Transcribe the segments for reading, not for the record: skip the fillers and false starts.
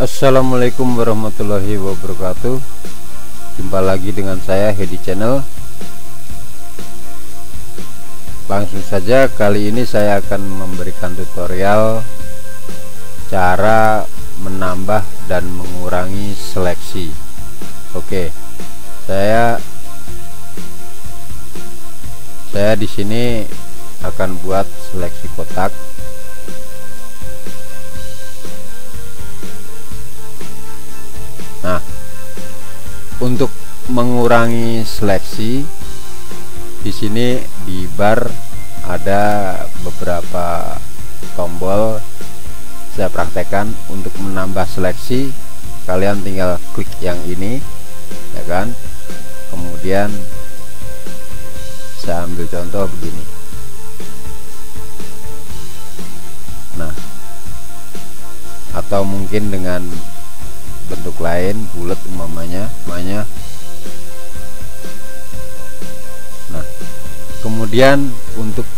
Assalamualaikum warahmatullahi wabarakatuh. Jumpa lagi dengan saya Hedi Channel. Langsung saja, kali ini saya akan memberikan tutorial cara menambah dan mengurangi seleksi. Oke, saya di sini akan buat seleksi kotak. Nah, untuk mengurangi seleksi, di sini di bar ada beberapa tombol. Saya praktekkan untuk menambah seleksi. Kalian tinggal klik yang ini, ya kan? Kemudian saya ambil contoh begini. Nah, atau mungkin dengan bentuk lain, bulat umpamanya. Nah, kemudian untuk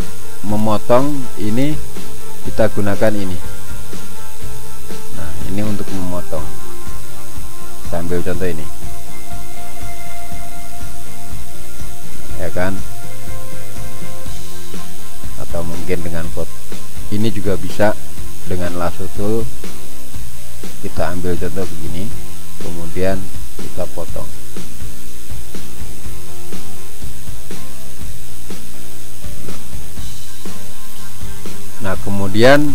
memotong ini kita gunakan ini. Nah, ini untuk memotong. Sambil contoh ini, ya kan? Atau mungkin dengan pot ini juga bisa dengan lasso tool. Kita ambil contoh begini, kemudian kita potong. Nah, kemudian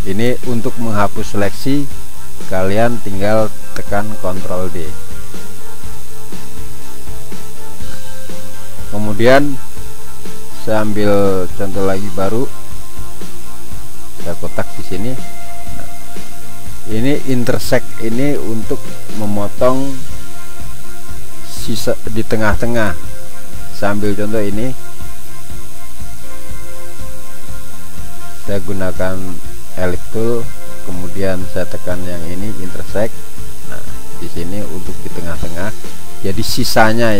ini untuk menghapus seleksi, kalian tinggal tekan Ctrl D. Kemudian saya ambil contoh lagi baru, saya kotak di sini. Ini intersect ini untuk memotong sisa di tengah-tengah. Sambil contoh ini, saya gunakan ellipse tool, kemudian saya tekan yang ini intersect. Nah, di sini untuk di tengah-tengah. Jadi sisanya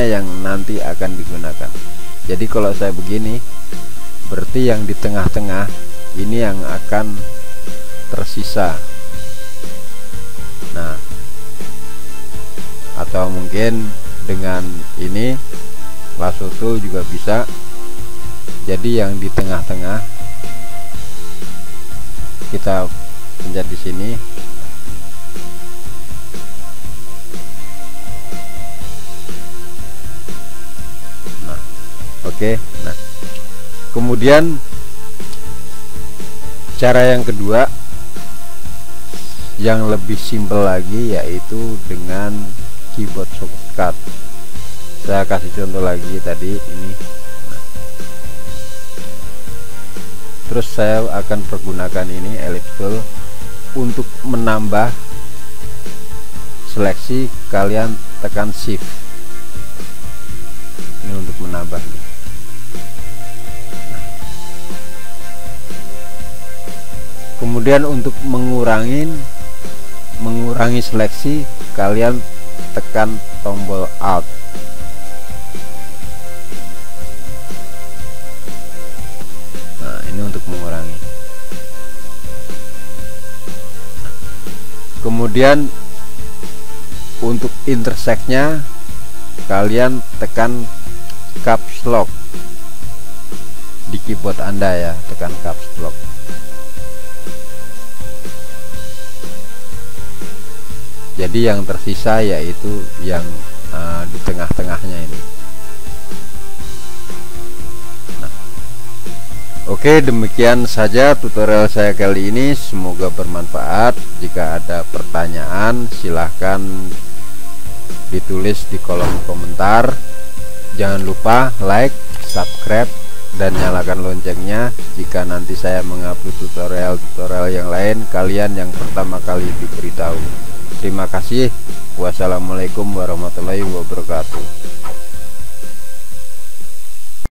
yang nanti akan digunakan. Jadi kalau saya begini, berarti yang di tengah-tengah ini yang akan tersisa. Nah, atau mungkin dengan ini lasso tool juga bisa. Jadi yang di tengah-tengah kita pencet di sini. Nah, oke. Nah, kemudian cara yang kedua yang lebih simpel lagi, yaitu dengan keyboard shortcut. Saya kasih contoh lagi tadi ini. Nah, terus saya akan pergunakan ini ellipse tool untuk menambah seleksi. Kalian tekan shift ini untuk menambah nih. Kemudian untuk mengurangi seleksi, kalian tekan tombol Alt. Nah, ini untuk mengurangi. Kemudian untuk intersect-nya, kalian tekan caps lock di keyboard Anda ya, tekan caps lock. Jadi yang tersisa yaitu yang di tengah-tengahnya ini. Nah, oke, demikian saja tutorial saya kali ini. Semoga bermanfaat. Jika ada pertanyaan, silahkan ditulis di kolom komentar. Jangan lupa like, subscribe, dan nyalakan loncengnya. Jika nanti saya mengupload tutorial-tutorial yang lain, kalian yang pertama kali diberitahu. Terima kasih. Wassalamualaikum warahmatullahi wabarakatuh.